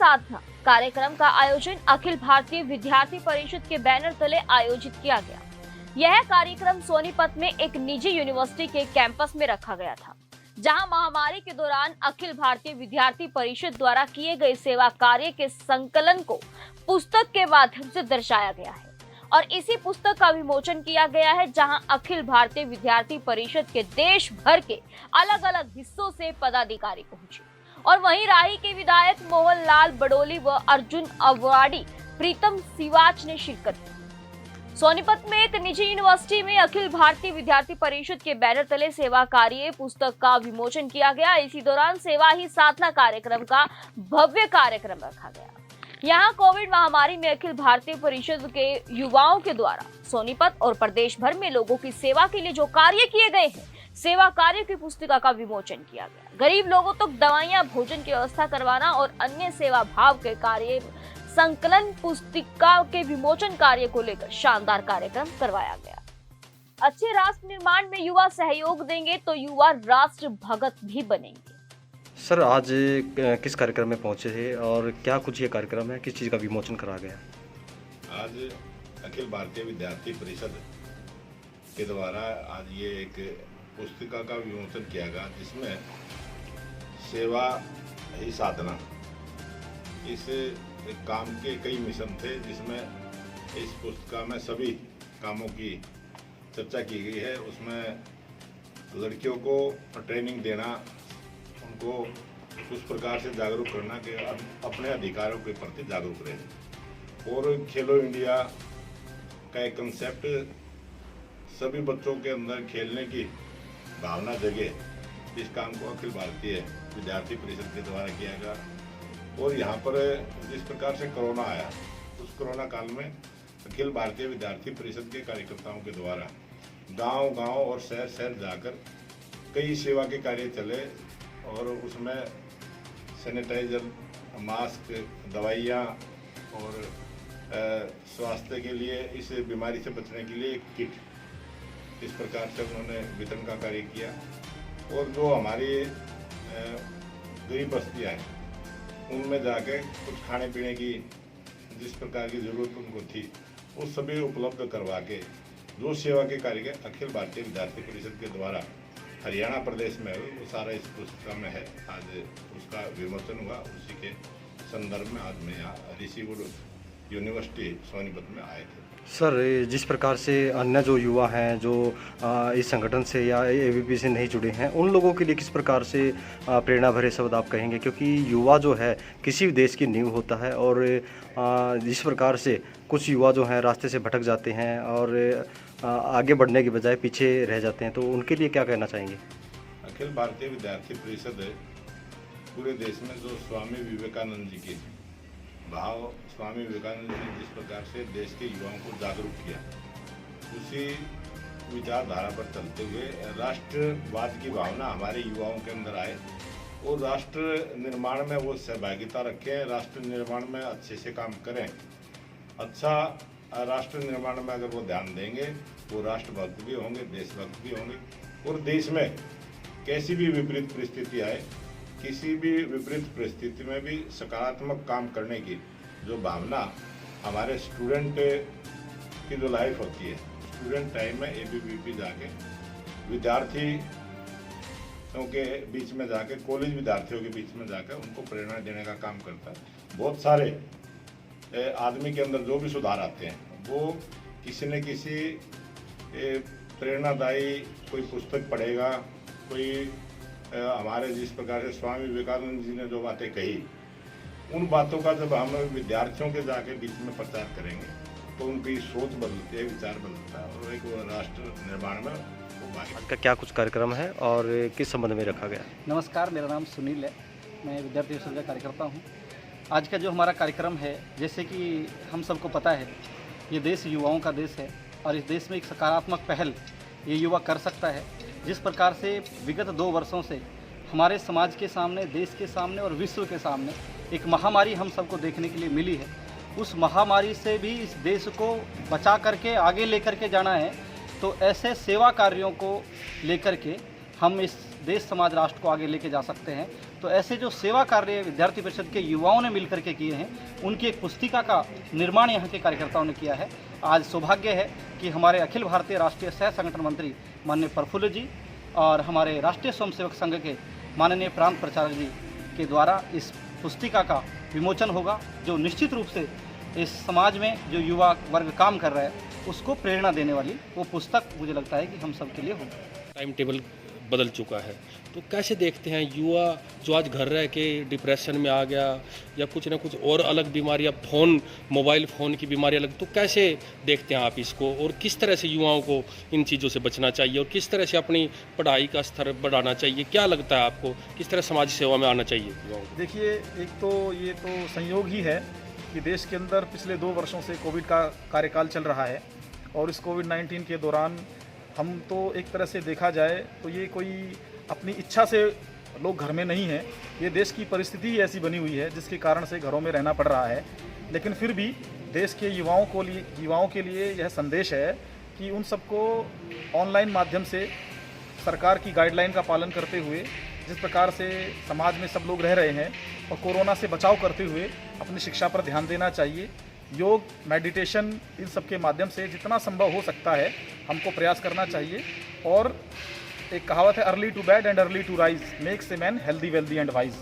साधना कार्यक्रम का आयोजन अखिल भारतीय विद्यार्थी परिषद के बैनर तले आयोजित किया गया। यह कार्यक्रम सोनीपत में एक निजी यूनिवर्सिटी के कैंपस में रखा गया था, जहां महामारी के दौरान अखिल भारतीय विद्यार्थी परिषद द्वारा किए गए सेवा कार्य के संकलन को पुस्तक के माध्यम से दर्शाया गया है और इसी पुस्तक का विमोचन किया गया है, जहां अखिल भारतीय विद्यार्थी परिषद के देश भर के अलग अलग हिस्सों से पदाधिकारी पहुंचे और वहीं राही के विधायक मोहन लाल बडोली व अर्जुन अवार्डी प्रीतम सिवाच ने शिरकत की। सोनीपत में एक निजी यूनिवर्सिटी में अखिल भारतीय विद्यार्थी परिषद के बैनर तले सेवा कार्य पुस्तक का विमोचन किया गया। इसी दौरान सेवा ही साधना कार्यक्रम का भव्य कार्यक्रम रखा गया। यहाँ कोविड महामारी में अखिल भारतीय परिषद के युवाओं के द्वारा सोनीपत और प्रदेश भर में लोगों की सेवा के लिए जो कार्य किए गए हैं, सेवा कार्य की पुस्तिका का विमोचन किया गया। गरीब लोगों तक दवाइयां, भोजन की व्यवस्था करवाना और अन्य सेवा भाव के कार्य संकलन पुस्तिका के विमोचन कार्य को लेकर शानदार कार्यक्रम करवाया गया। अच्छे राष्ट्र निर्माण में युवा सहयोग देंगे तो युवा राष्ट्र भगत भी बनेंगे। सर, आज किस कार्यक्रम में पहुंचे थे और क्या कुछ ये कार्यक्रम है, किस चीज़ का विमोचन करा गया? आज अखिल भारतीय विद्यार्थी परिषद के द्वारा आज ये एक पुस्तिका का विमोचन किया गया, जिसमें सेवा ही साधना इस काम के कई मिशन थे, जिसमें इस पुस्तिका में सभी कामों की चर्चा की गई है। उसमें लड़कियों को ट्रेनिंग देना, उनको उस प्रकार से जागरूक करना कि अपने अधिकारों के प्रति जागरूक रहे और खेलो इंडिया का एक कंसेप्ट सभी बच्चों के अंदर खेलने की भावना जगे। इस काम को अखिल भारतीय विद्यार्थी परिषद के द्वारा किया गया और यहाँ पर जिस प्रकार से कोरोना आया, उस कोरोना काल में अखिल भारतीय विद्यार्थी परिषद के कार्यकर्ताओं के द्वारा गांव-गांव और शहर जाकर कई सेवा के कार्य चले और उसमें सैनिटाइजर, मास्क, दवाइयाँ और स्वास्थ्य के लिए, इस बीमारी से बचने के लिए एक किट, इस प्रकार से उन्होंने वितरण का कार्य किया। और जो हमारी गरीब बस्तियाँ हैं, उनमें जाके कुछ खाने पीने की जिस प्रकार की ज़रूरत उनको थी, वो सभी उपलब्ध करवा के जो सेवा के कार्य अखिल भारतीय विद्यार्थी परिषद के द्वारा हरियाणा प्रदेश में वो सारा इस पुस्तिका में है। आज उसका विमोचन हुआ, उसी के संदर्भ में आज मैं यहाँ ऋषिवुड यूनिवर्सिटी सोनीपत में आए थे। सर, जिस प्रकार से अन्य जो युवा हैं जो इस संगठन से या एबीपी से नहीं जुड़े हैं, उन लोगों के लिए किस प्रकार से प्रेरणा भरे शब्द आप कहेंगे? क्योंकि युवा जो है किसी भी देश की नींव होता है और जिस प्रकार से कुछ युवा जो हैं रास्ते से भटक जाते हैं और आगे बढ़ने के बजाय पीछे रह जाते हैं, तो उनके लिए क्या कहना चाहेंगे? अखिल भारतीय विद्यार्थी परिषद पूरे देश में जो स्वामी विवेकानंद जी के भाव, स्वामी विवेकानंद जी ने जिस प्रकार से देश के युवाओं को जागरूक किया, उसी विचारधारा पर चलते हुए राष्ट्रवाद की भावना हमारे युवाओं के अंदर आए और राष्ट्र निर्माण में वो सहभागिता रखें, राष्ट्र निर्माण में अच्छे से काम करें। अच्छा राष्ट्र निर्माण में अगर वो ध्यान देंगे, वो राष्ट्रभक्त भी होंगे, देशभक्त भी होंगे और देश में कैसी भी विपरीत परिस्थिति आए, किसी भी विपरीत परिस्थिति में भी सकारात्मक काम करने की जो भावना हमारे स्टूडेंट की जो लाइफ होती है, स्टूडेंट टाइम में एबीवीपी जाके विद्यार्थियों के बीच में जाके, कॉलेज विद्यार्थियों के बीच में जाकर उनको प्रेरणा देने का काम करता है। बहुत सारे आदमी के अंदर जो भी सुधार आते हैं, वो किसी न किसी प्रेरणादायी कोई पुस्तक पढ़ेगा, कोई हमारे जिस प्रकार से स्वामी विवेकानंद जी ने जो बातें कही, उन बातों का जब हम विद्यार्थियों के जाके बीच में प्रचार करेंगे तो उनकी सोच बदलती है, विचार बदलता है और एक राष्ट्र निर्माण में वो आज का क्या कुछ कार्यक्रम है और किस संबंध में रखा गया? नमस्कार, मेरा नाम सुनील है, मैं विद्यार्थी परिषद का कार्यकर्ता हूँ। आज का जो हमारा कार्यक्रम है, जैसे कि हम सबको पता है, ये देश युवाओं का देश है और इस देश में एक सकारात्मक पहल ये युवा कर सकता है। जिस प्रकार से विगत 2 वर्षों से हमारे समाज के सामने, देश के सामने और विश्व के सामने एक महामारी हम सबको देखने के लिए मिली है, उस महामारी से भी इस देश को बचा करके आगे लेकर के जाना है। तो ऐसे सेवा कार्यों को लेकर के हम इस देश, समाज, राष्ट्र को आगे लेके जा सकते हैं तो ऐसे जो सेवा कार्य विद्यार्थी परिषद के युवाओं ने मिलकर के किए हैं, उनकी एक पुस्तिका का निर्माण यहाँ के कार्यकर्ताओं ने किया है। आज सौभाग्य है कि हमारे अखिल भारतीय राष्ट्रीय सह संगठन मंत्री माननीय प्रफुल्ल जी और हमारे राष्ट्रीय स्वयंसेवक संघ के माननीय प्रांत प्रचारक जी के द्वारा इस पुस्तिका का विमोचन होगा, जो निश्चित रूप से इस समाज में जो युवा वर्ग काम कर रहा है उसको प्रेरणा देने वाली वो पुस्तक मुझे लगता है कि हम सब के लिए होगी। टाइम टेबल बदल चुका है, तो कैसे देखते हैं युवा जो आज घर रह के डिप्रेशन में आ गया या कुछ ना कुछ और अलग बीमारियां, मोबाइल फ़ोन की बीमारियां लग, तो कैसे देखते हैं आप इसको और किस तरह से युवाओं को इन चीज़ों से बचना चाहिए और किस तरह से अपनी पढ़ाई का स्तर बढ़ाना चाहिए? क्या लगता है आपको, किस तरह समाज सेवा में आना चाहिए युवाओं को? देखिए, एक तो ये तो संयोग ही है कि देश के अंदर पिछले 2 वर्षों से कोविड का कार्यकाल चल रहा है और इस कोविड-19 के दौरान हम तो एक तरह से देखा जाए तो ये कोई अपनी इच्छा से लोग घर में नहीं हैं, ये देश की परिस्थिति ही ऐसी बनी हुई है जिसके कारण से घरों में रहना पड़ रहा है। लेकिन फिर भी देश के युवाओं के लिए यह संदेश है कि उन सबको ऑनलाइन माध्यम से सरकार की गाइडलाइन का पालन करते हुए, जिस प्रकार से समाज में सब लोग रह रहे हैं और कोरोना से बचाव करते हुए अपनी शिक्षा पर ध्यान देना चाहिए। योग, मेडिटेशन, इन सब के माध्यम से जितना संभव हो सकता है हमको प्रयास करना चाहिए। और एक कहावत है, early to bed and early to rise makes a man healthy wealthy and wise.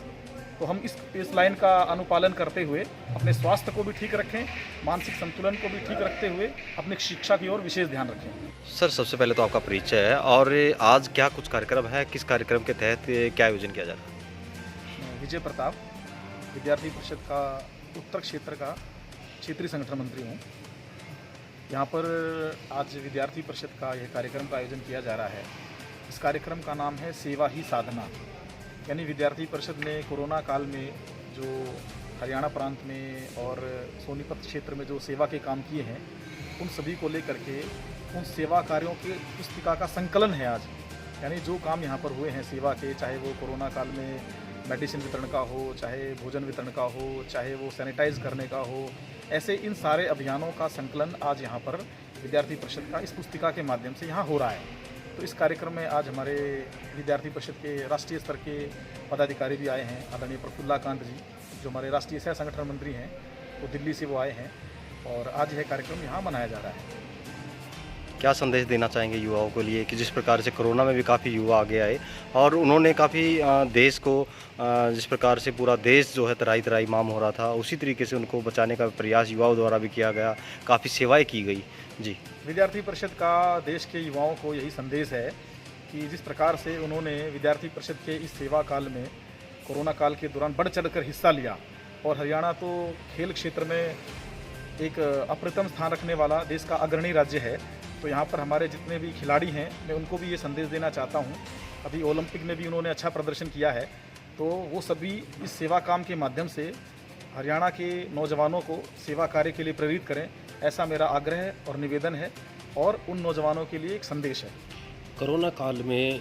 तो हम इस लाइन का अनुपालन करते हुए अपने स्वास्थ्य को भी ठीक रखें, मानसिक संतुलन को भी ठीक रखते हुए अपनी शिक्षा की ओर विशेष ध्यान रखें। सर, सबसे पहले तो आपका परिचय है और आज क्या कुछ कार्यक्रम है, किस कार्यक्रम के तहत क्या आयोजन किया जा रहा है? मैं विजय प्रताप, विद्यार्थी परिषद का उत्तर क्षेत्र का क्षेत्रीय संगठन मंत्री हूँ। यहाँ पर आज विद्यार्थी परिषद का यह कार्यक्रम का आयोजन किया जा रहा है। इस कार्यक्रम का नाम है सेवा ही साधना। यानी विद्यार्थी परिषद ने कोरोना काल में जो हरियाणा प्रांत में और सोनीपत क्षेत्र में जो सेवा के काम किए हैं, उन सभी को लेकर के उन सेवा कार्यों की पुस्तिका का संकलन है आज। यानी जो काम यहाँ पर हुए हैं सेवा के, चाहे वो कोरोना काल में मेडिसिन वितरण का हो, चाहे भोजन वितरण का हो, चाहे वो सैनिटाइज करने का हो, ऐसे इन सारे अभियानों का संकलन आज यहाँ पर विद्यार्थी परिषद का इस पुस्तिका के माध्यम से यहाँ हो रहा है। तो इस कार्यक्रम में आज हमारे विद्यार्थी परिषद के राष्ट्रीय स्तर के पदाधिकारी भी आए हैं। आदरणीय प्रफुल्ला कांत जी, जो हमारे राष्ट्रीय सह संगठन मंत्री हैं, वो दिल्ली से वो आए हैं और आज यह कार्यक्रम यहाँ मनाया जा रहा है। क्या संदेश देना चाहेंगे युवाओं के लिए कि जिस प्रकार से कोरोना में भी काफ़ी युवा आगे आए और उन्होंने काफ़ी देश को, जिस प्रकार से पूरा देश जो है तराई तराई माम हो रहा था, उसी तरीके से उनको बचाने का प्रयास युवाओं द्वारा भी किया गया, काफ़ी सेवाएं की गई जी। विद्यार्थी परिषद का देश के युवाओं को यही संदेश है कि जिस प्रकार से उन्होंने विद्यार्थी परिषद के इस सेवा काल में कोरोना काल के दौरान बढ़ चढ़कर हिस्सा लिया और हरियाणा तो खेल क्षेत्र में एक अप्रतिम स्थान रखने वाला देश का अग्रणी राज्य है। तो यहाँ पर हमारे जितने भी खिलाड़ी हैं, मैं उनको भी ये संदेश देना चाहता हूँ। अभी ओलंपिक में भी उन्होंने अच्छा प्रदर्शन किया है, तो वो सभी इस सेवा काम के माध्यम से हरियाणा के नौजवानों को सेवा कार्य के लिए प्रेरित करें, ऐसा मेरा आग्रह और निवेदन है और उन नौजवानों के लिए एक संदेश है। कोरोना काल में